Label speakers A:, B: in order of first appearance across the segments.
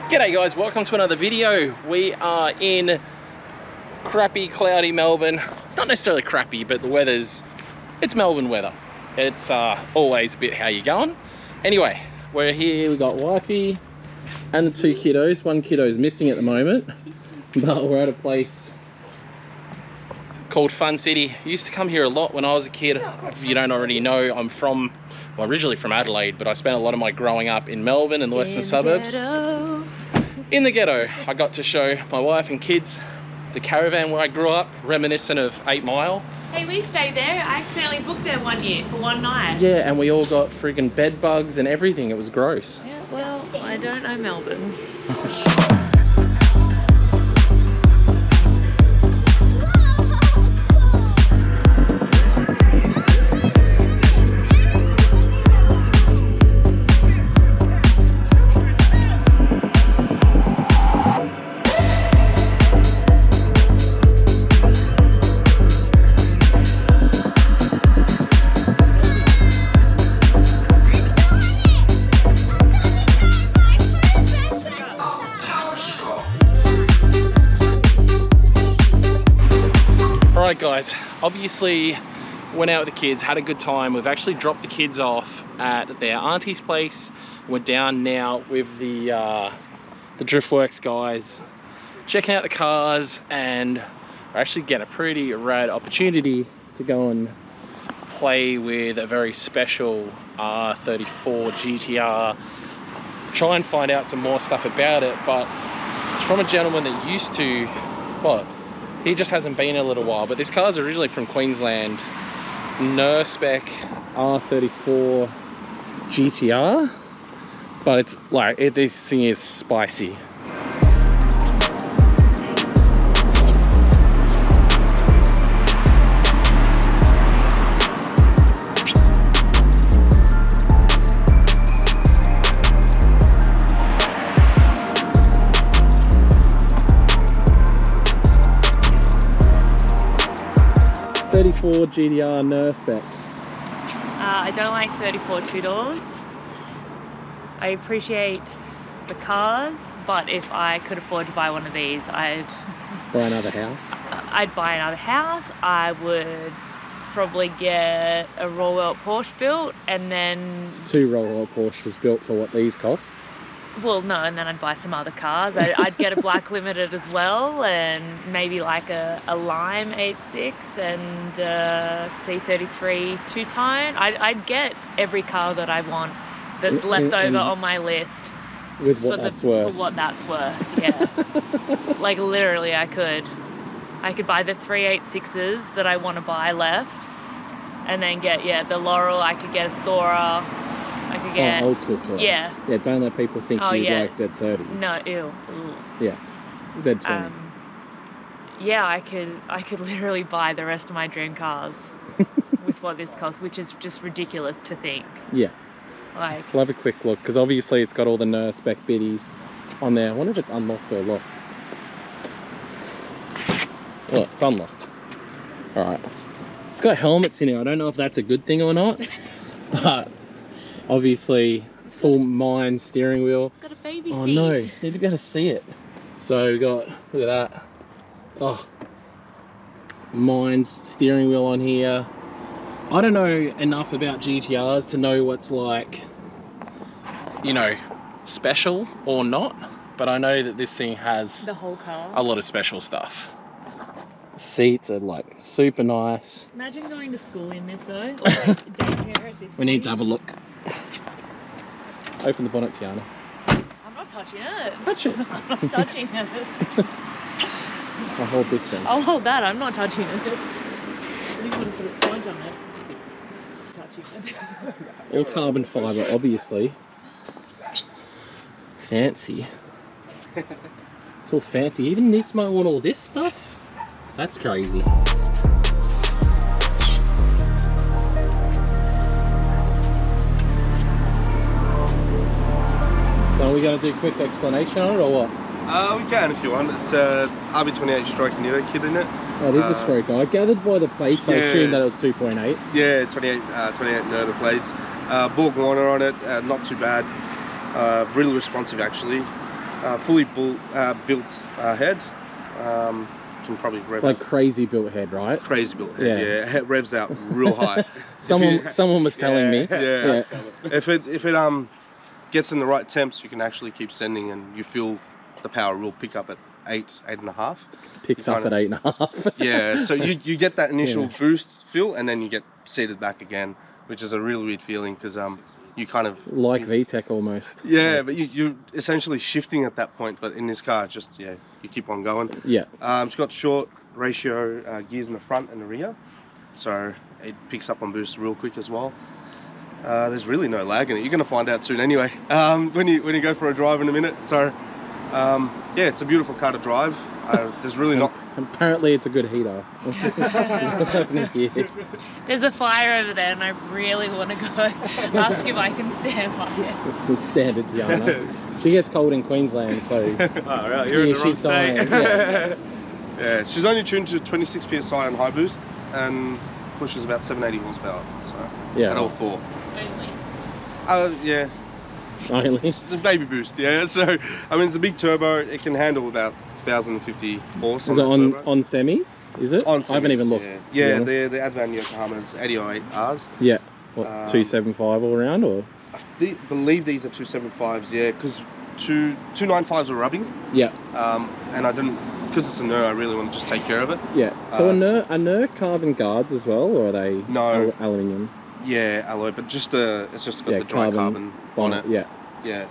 A: G'day guys, welcome to another video. We are in crappy, cloudy Melbourne. Not necessarily crappy, but the weather's, it's Melbourne weather. It's always a bit how you going. Anyway, we're here, we got wifey and the two kiddos. One kiddo's missing at the moment, but we're at a place called Fun City. I used to come here a lot when I was a kid. If you don't already know, I'm from, well, originally from Adelaide, but I spent a lot of my growing up in Melbourne and the western suburbs. In the ghetto, I got to show my wife and kids the caravan where I grew up, reminiscent of 8 Mile.
B: Hey, we stayed there. I accidentally booked there one year for one night.
A: Yeah, and we all got friggin' bed bugs and everything. It was gross.
B: Yeah, well, I don't know Melbourne.
A: Alright guys, obviously went out with the kids, had a good time. We've actually dropped the kids off at their auntie's place. We're down now with the Driftworks guys, checking out the cars, and we're actually getting a pretty rad opportunity to go and play with a very special R34 GTR. Try and find out some more stuff about it, but it's from a gentleman that used to, well, he just hasn't been in a little while, but this car's originally from Queensland. Spec R34 GTR, but it's like, this thing is spicy. GTR specs.
B: I don't like 34 two-doors. I appreciate the cars, but if I could afford to buy one of these, I'd
A: buy another house.
B: I'd buy another house. I would probably get a Royal Porsche built, and then 2
A: Royal Porsches built for what these cost.
B: Well, no, and then I'd buy some other cars. I'd get a Black Limited as well, and maybe like a Lime 8.6 and C33 two-tone. I'd get every car that I want that's left over on my list.
A: With what that's worth.
B: For what that's worth, yeah. Like literally I could buy the 386s that I want to buy left, and then get, the Laurel. I could get a Sora. I could get
A: old school Sora.
B: Yeah.
A: Yeah, don't let people think you like Z30s.
B: No, ew.
A: Yeah. Z20.
B: Yeah, I could literally buy the rest of my dream cars with what this costs, which is just ridiculous to think.
A: Yeah.
B: Like,
A: we'll have a quick look, because obviously it's got all the spec biddies on there. I wonder if it's unlocked or locked. Oh, it's unlocked. Alright. It's got helmets in here. I don't know if that's a good thing or not. But obviously full Mine steering wheel.
B: It's got a baby seat.
A: Oh no, need to be able to see it. So we got, look at that. Oh, Mine's steering wheel on here. I don't know enough about GTRs to know what's like, you know, special or not, but I know that this thing has
B: the whole car,
A: a lot of special stuff. Seats are like super nice.
B: Imagine going to school in this though, or like daycare at this point.
A: We need to have a look. Open the bonnet, Tiana.
B: I'm not touching it. Touch it. I'm not touching it.
A: I'll hold this then.
B: I'll hold that. I'm not touching it. I didn't want to put a smudge on it. Touching it.
A: All carbon fibre, obviously. Fancy. It's all fancy. Even this might want all this stuff. That's crazy. So are we going to do a quick explanation on it or what?
C: We can if you want. It's RB28 stroke Nero kit in it.
A: Oh, it is a stroke. I gathered by the plates, I assumed that it was 2.8.
C: Yeah, 28 Nero plates. Borg Warner on it, not too bad. Really responsive actually. fully built head. Can probably rev
A: Like
C: out.
A: crazy built head, right?
C: Crazy built head.
A: Yeah.
C: Yeah, it revs out real high.
A: Someone was telling me.
C: Yeah. If it gets in the right temps, you can actually keep sending, and you feel the power will pick up at 8.5.
A: Picks up at 8.5.
C: Yeah, so you get that initial boost feel, and then you get seated back again, which is a real weird feeling because you kind of
A: like VTEC almost.
C: Yeah, but you're essentially shifting at that point. But in this car, just you keep on going.
A: Yeah.
C: It's got short ratio gears in the front and the rear, so it picks up on boost real quick as well. There's really no lag in it. You're going to find out soon anyway. When you go for a drive in a minute. So yeah, it's a beautiful car to drive. There's really not.
A: Apparently, it's a good heater. What's happening here?
B: There's a fire over there, and I really want to go ask if I can stand by it.
A: This is standard Tiana. She gets cold in Queensland, so
C: Oh, right, you're in the wrong
A: she's dying.
C: state. Yeah, she's only tuned to 26 psi on high boost and pushes about 780 horsepower. So at all four.
B: Only.
C: Yeah.
A: Only.
C: It's a baby boost, yeah. So I mean, it's a big turbo. It can handle about 1,050 horse.
A: Is it on semis? Is it?
C: On semis,
A: I haven't even looked.
C: Yeah, the Advan Yokohama's 808Rs.
A: Yeah. What, 275 all around, or?
C: I believe these are 275s, yeah, because 295s are rubbing.
A: Yeah.
C: And I didn't, because it's a NER, I really want to just take care of it.
A: Yeah. So are NER carbon guards as well, or are they aluminium?
C: Yeah, alloy, but it's just got the dry carbon on it.
A: Yeah.
C: Yeah.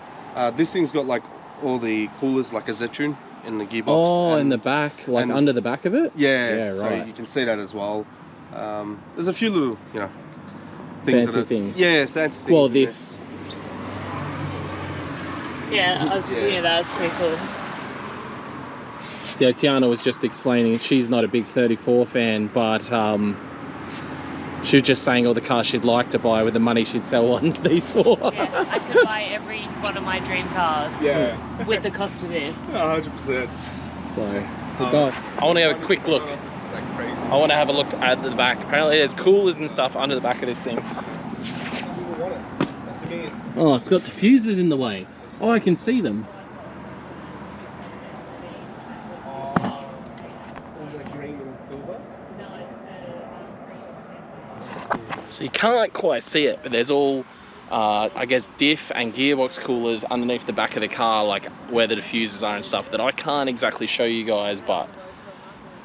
C: This thing's got like all the coolers, like a Z-tune in the gearbox.
A: Oh, in the back, like under the back of it?
C: Yeah,
A: right.
C: So you can see that as well. There's a few little, things
A: fancy things.
C: Yeah, fancy things.
A: Well, this.
B: Yeah, I was just thinking that was pretty cool.
A: So Tiana was just explaining she's not a big 34 fan, but she was just saying all the cars she'd like to buy with the money she'd sell on these for.
B: Yeah, I could buy every one of my dream cars.
C: Yeah.
B: With the cost of this.
C: 100%.
A: So, I want to have a quick look. I want to have a look at the back. Apparently there's coolers and stuff under the back of this thing. Oh, it's got diffusers in the way. Oh, I can see them. So you can't quite see it, but there's all, I guess, diff and gearbox coolers underneath the back of the car, like where the diffusers are and stuff, that I can't exactly show you guys, but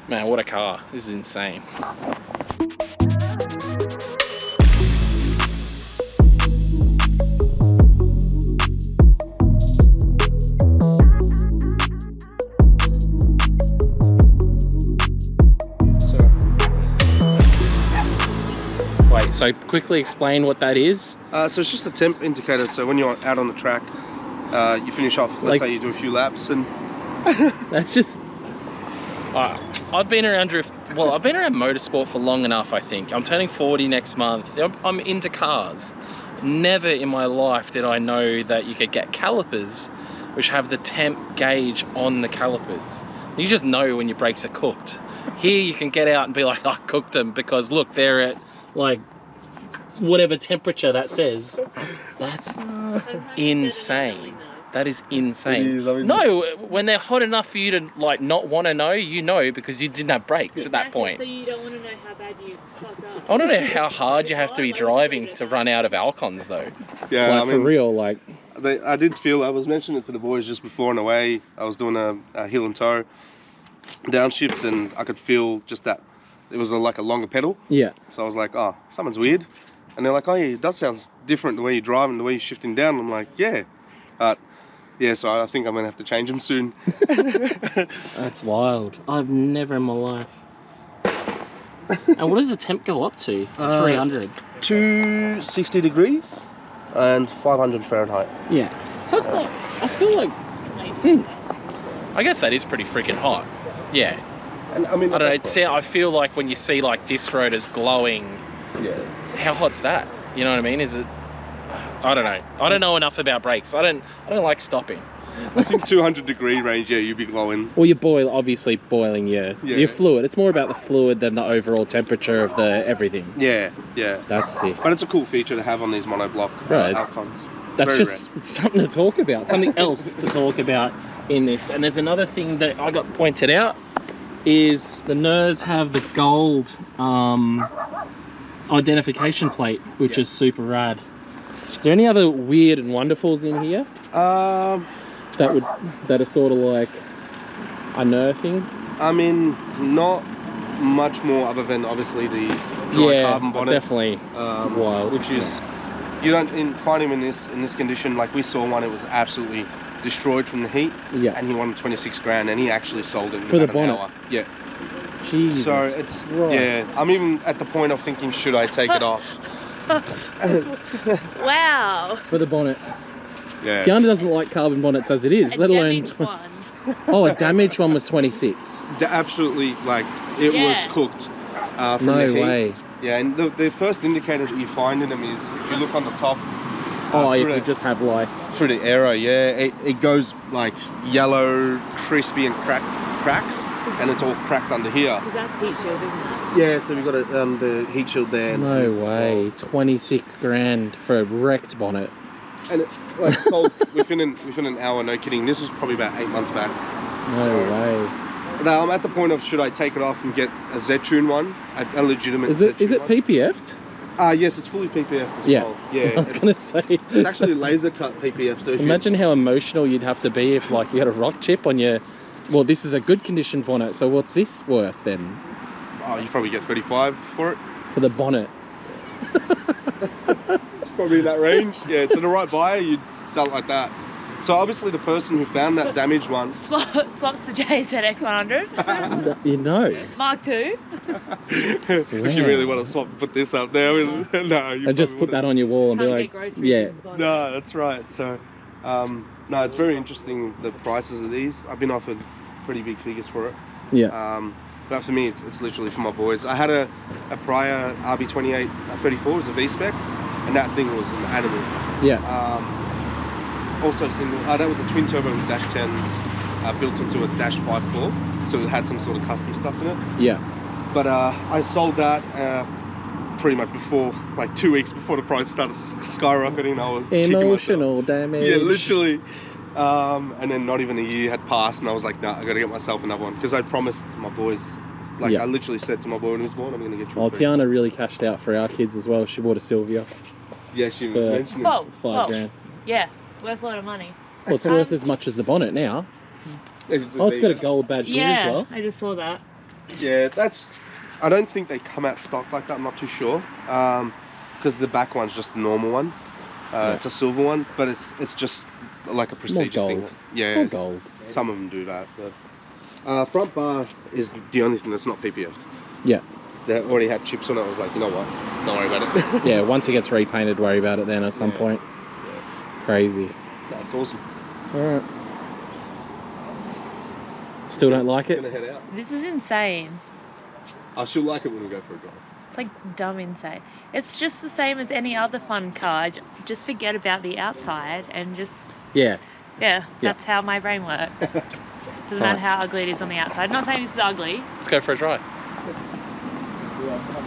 A: man, what a car. This is insane. Wait, so quickly explain what that is.
C: So it's just a temp indicator. So when you're out on the track, you finish off, let's say you do a few laps and...
A: That's just... I've been around motorsport for long enough, I think. I'm turning 40 next month. I'm into cars. Never in my life did I know that you could get calipers which have the temp gauge on the calipers. You just know when your brakes are cooked. Here you can get out and be like, I cooked them, because look, they're at like whatever temperature that says. That's insane. That is insane.
C: It is, I mean,
A: no, when they're hot enough for you to like not want to know, you know, because you didn't have brakes at that point.
B: So you don't want to know how bad you fucked up.
A: I don't know how hard you have to be driving to run out of Alcons though.
C: Yeah,
A: like, for real, like.
C: I did feel, I was mentioning it to the boys just before and away, I was doing a heel and toe downshifts, and I could feel just that, it was like a longer pedal.
A: Yeah.
C: So I was like, oh, something's weird. And they're like, oh yeah, it does sound different the way you drive and the way you're shifting down. I'm like, yeah. Yeah, so I think I'm going to have to change them soon.
A: That's wild. I've never in my life. And what does the temp go up to? 300?
C: 260 degrees and 500 Fahrenheit.
A: Yeah. So it's not, I feel like, I guess that is pretty freaking hot. Yeah.
C: And I mean,
A: I don't know, I feel like when you see like disc rotors glowing,
C: yeah.
A: How hot's that? You know what I mean? Is it, I don't know. I don't know enough about brakes. I don't like stopping.
C: I think 200 degree range, yeah, you'd be glowing.
A: Well, you're obviously boiling your fluid. It's more about the fluid than the overall temperature of the everything.
C: Yeah, yeah.
A: That's sick.
C: But it's a cool feature to have on these monoblock
A: right,
C: Alcons.
A: That's just something to talk about. Something else to talk about in this. And there's another thing that I got pointed out, is the NERS have the gold identification plate, which is super rad. Is there any other weird and wonderfuls in here that are sort of like unearthing?
C: I mean, not much more other than obviously the dry carbon bonnet.
A: Definitely wild.
C: Which is, you don't find him in this condition. Like we saw one, it was absolutely destroyed from the heat. Yeah. And he won 26 grand, and he actually sold it
A: for the bonnet.
C: Hour. Yeah.
A: Jesus.
C: So it's
A: Christ.
C: yeah. I'm even at the point of thinking, should I take it off?
B: Wow.
A: For the bonnet.
C: Yeah.
A: Tiana doesn't like carbon bonnets as it is, let alone.
B: One.
A: Oh, a damaged one was 26.
C: Absolutely, like it was cooked. From
A: no
C: the heat.
A: way.
C: Yeah, and the first indicator that you find in them is if you look on the top.
A: Oh, if you just have like
C: through the arrow, yeah, it goes like yellow, crispy, and cracks, and it's all cracked under here.
B: Because that's heat shield, isn't it?
C: Yeah, so we got the heat shield there.
A: No way, 26 grand for a wrecked bonnet.
C: And it like sold within an hour, no kidding. This was probably about 8 months back.
A: No way.
C: Now I'm at the point of, should I take it off and get a Z-Tune one, a legitimate
A: Is it
C: Z-Tune one?
A: PPF'd?
C: Yes, it's fully PPF as well. Yeah,
A: I was gonna say.
C: It's actually laser cut PPF. So
A: imagine how emotional you'd have to be if like you had a rock chip on your. Well, this is a good condition bonnet. So what's this worth then?
C: Oh, you probably get 35 for it.
A: For the bonnet.
C: It's probably in that range. Yeah, to the right buyer, you'd sell it like that. So obviously the person who found that damaged one
B: swaps to JZX100.
A: You know.
B: Mark II.
C: If you really want to swap, put this up there. No, you
A: and just put that on your wall and be like, yeah.
C: No, that's right. So, no, it's very interesting the prices of these. I've been offered pretty big figures for it.
A: Yeah.
C: But for me, it's literally for my boys. I had a prior RB28 34, it was a V-spec, and that thing was an animal.
A: Yeah.
C: Also single, that was a twin turbo with dash 10s built into a dash 5 core, so it had some sort of custom stuff in it.
A: Yeah.
C: But I sold that pretty much before, like 2 weeks before the price started skyrocketing. I was
A: emotional damage.
C: Yeah, literally. And then not even a year had passed, and I was like, nah, I gotta get myself another one, because I promised my boys. Like I literally said to my boy when he was born, I'm gonna get you.
A: Well, Tiana really cashed out for our kids as well. She bought a Sylvia.
C: Yeah, she was mentioning.
B: Oh,
A: 5 grand.
B: Yeah. Worth a lot of money.
A: Well, it's worth as much as the bonnet now. It's got a gold badge here as well.
B: I just saw that.
C: Yeah, I don't think they come out stock like that, I'm not too sure. Because the back one's just a normal one. It's a silver one, but it's just like a prestigious thing. Yeah,
A: more gold.
C: Some of them do that. But front bar is the only thing that's not PPF'd.
A: Yeah.
C: They already had chips on it. I was like, you know what? Don't worry about it.
A: Yeah, once it gets repainted, worry about it then at some point. Crazy.
C: That's awesome.
A: Alright. Still don't like it?
C: Gonna head out.
B: This is insane.
C: I should like it when we go for a drive.
B: It's like dumb insane. It's just the same as any other fun car. Just forget about the outside and just...
A: Yeah.
B: Yeah, that's how my brain works. Doesn't matter how ugly it is on the outside. I'm not saying this is ugly.
A: Let's go for a drive.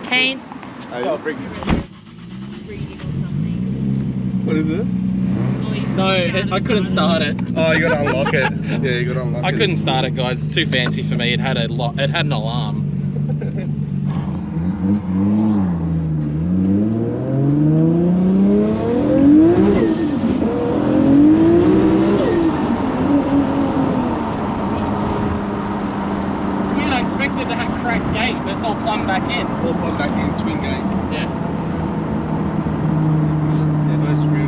B: Kane.
C: What is it?
A: No, I couldn't start it.
C: Oh, you gotta unlock it. Yeah, you gotta unlock it.
A: I couldn't start it, guys. It's too fancy for me. It had an alarm. It's weird. I expected to have cracked gate, but it's all plumbed back in.
C: All plumbed back in, twin gates.
A: Yeah.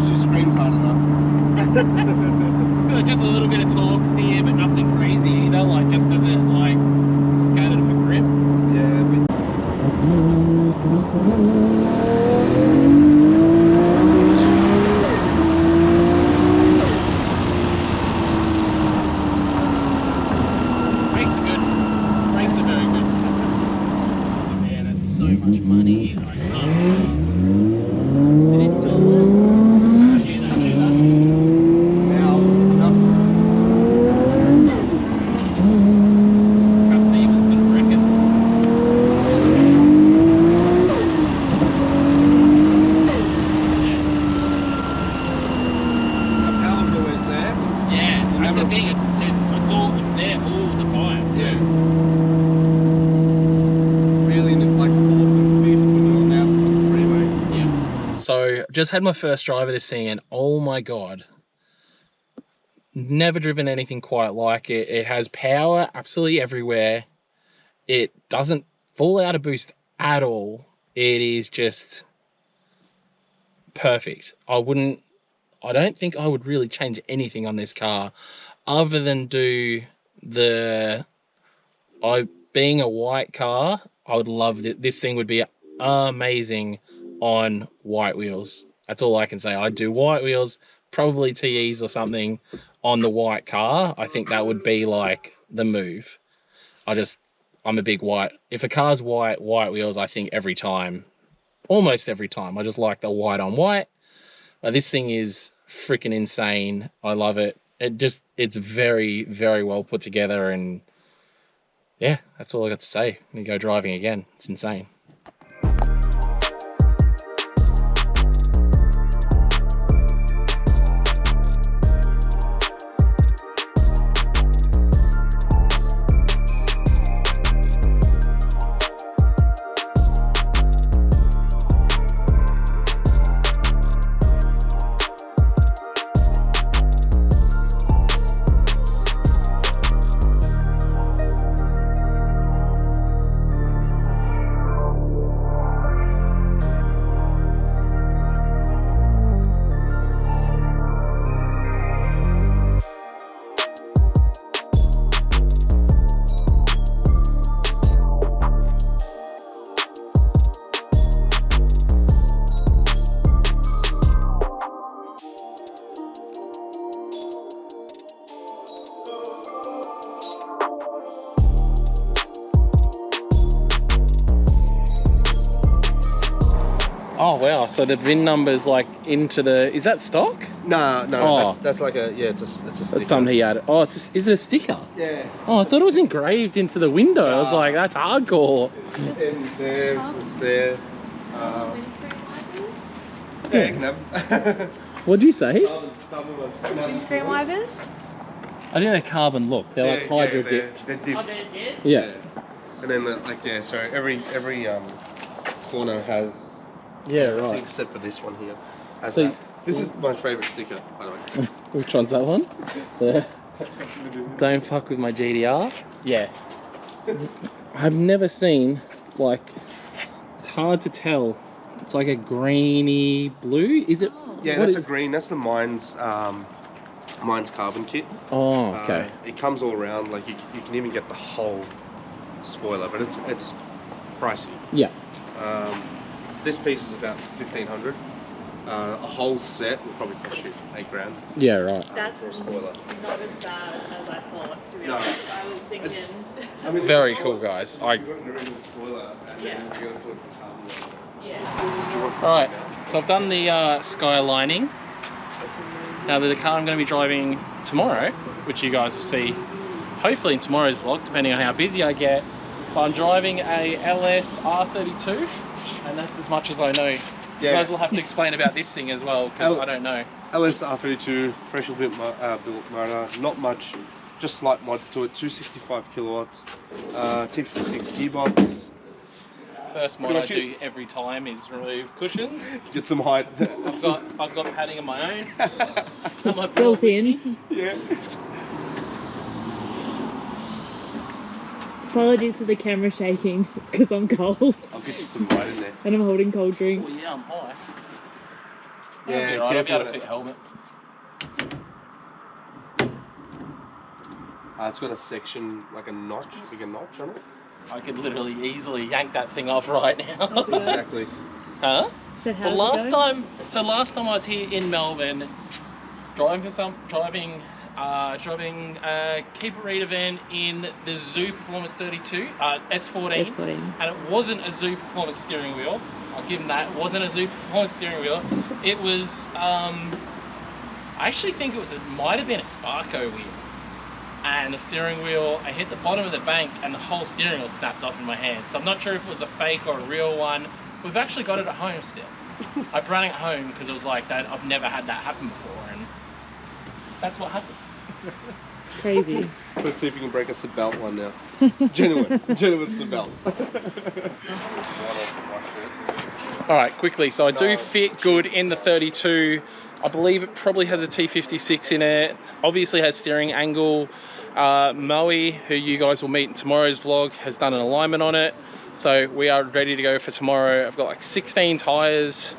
C: She screams hard enough.
A: I feel like just a little bit of torque steer, but nothing crazy either. Like, just does it like scattered for grip.
C: Yeah, but...
A: Brakes are good. Brakes are very good. So, man, that's so much money. I can't. Did he store it?
C: Now, it's enough.
A: it's there all the time.
C: Yeah. Really, like 4th and 5th when you're on out on the freeway.
A: Yeah. So just had my first drive of this thing, and oh my god, never driven anything quite like it. It has power absolutely everywhere. It doesn't fall out of boost at all. It is just perfect. I don't think I would really change anything on this car other than do being a white car. I would love that. This thing would be amazing on white wheels. That's all I can say. I'd do white wheels, probably TEs or something on the white car. I think that would be like the move. I'm a big white. If a car's white wheels, I think every time, almost every time. I just like the white on white. This thing is freaking insane. I love it. It's very, very well put together, and yeah, that's all I got to say. I'm gonna go driving again. It's insane. Oh wow, so the VIN number's like into the, is that stock?
C: No,
A: Oh.
C: that's like a, yeah, it's a sticker.
A: That's something he added. Oh, is it a sticker?
C: Yeah.
A: Oh, I thought it was engraved into the window. I was
C: Nah.
A: like, that's hardcore.
C: It's in there, it's there.
B: Windscreen wipers.
C: Yeah, you can have.
A: What'd you say?
B: Windscreen wipers.
A: I think they're carbon look. They're like hydro dipped.
C: They're dipped.
B: Oh, they did.
A: Yeah.
C: And then so every corner has.
A: Yeah,
C: I think
A: right.
C: except for this one here. Has
A: So-
C: that. This is my favourite sticker, by the way.
A: Which one's that one? Yeah. Don't fuck with my GTR. Yeah. I've never seen, like, it's hard to tell. It's like a greeny blue. Is it?
B: Oh.
C: Yeah,
A: what
C: that's
A: is-
C: a green. That's the Mines carbon kit.
A: Oh, okay.
C: It comes all around. Like you can even get the whole spoiler, but it's pricey.
A: Yeah.
C: This piece is about 1,500. A whole set will probably cost you $8,000
A: Yeah, right.
C: for a
B: That's
C: spoiler.
B: not as bad as I thought, to be
C: No.
B: honest. I was thinking.
C: I mean,
A: Very
C: it's a
A: cool,
C: spoiler.
A: guys.
C: You got an original spoiler, and
B: Yeah.
C: then you're gonna put carbon on it.
B: Yeah.
C: Do you want this
A: All right.
C: one now?
A: So I've done the sky lining. Now the car I'm going to be driving tomorrow, which you guys will see hopefully in tomorrow's vlog, depending on how busy I get. But I'm driving a LS R32, and that's as much as I know. You guys will have to explain about this thing as well, because I don't know.
C: LS R32, freshly built motor, not much, just slight mods to it. 265 kilowatts, T56 gearbox.
A: First mod
C: Good
A: I
C: on
A: do
C: you.
A: every time is remove cushions.
C: Get some height.
A: I've got padding of my own. Some I
B: Built in.
C: Yeah.
B: Apologies for the camera shaking. It's because I'm cold
C: I'll get you some light in there.
B: and I'm holding cold drinks.
A: Well, yeah, I'm high.
C: Yeah,
A: I'll be right. I'll be able to
C: careful
A: fit
C: with
A: helmet.
C: It's got a section, like a notch, like a notch on it.
A: I could literally easily yank that thing off right now.
C: Exactly.
A: Huh?
B: So how's
A: Well,
B: it going?
A: last time I was here in Melbourne, driving a Keep It Read event in the Zoo Performance 32, S14,
B: S14.
A: and it wasn't a Zoo Performance steering wheel. I'll give them that. It wasn't a Zoo Performance steering wheel. It was, I actually think it might have been a Sparco wheel. And the steering wheel, I hit the bottom of the bank and the whole steering wheel snapped off in my hand. So I'm not sure if it was a fake or a real one. We've actually got it at home still. I brought it home because it was like that. I've never had that happen before, and that's what happened.
B: Crazy.
C: Let's see if you can break a seatbelt one now. Genuine seatbelt.
A: All right, quickly. So I do fit good in the 32. I believe it probably has a T56 in it. Obviously has steering angle. Moe, who you guys will meet in tomorrow's vlog, has done an alignment on it. So we are ready to go for tomorrow. I've got like 16 tires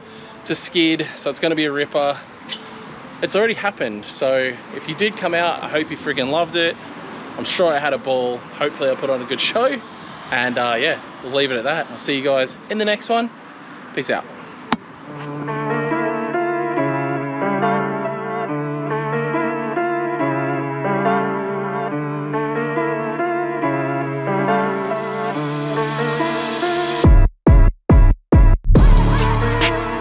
A: to skid, so it's going to be a ripper. It's already happened, so if you did come out, I hope you freaking loved it. I'm sure I had a ball. Hopefully I put on a good show. And yeah, we'll leave it at that. I'll see you guys in the next one. Peace out.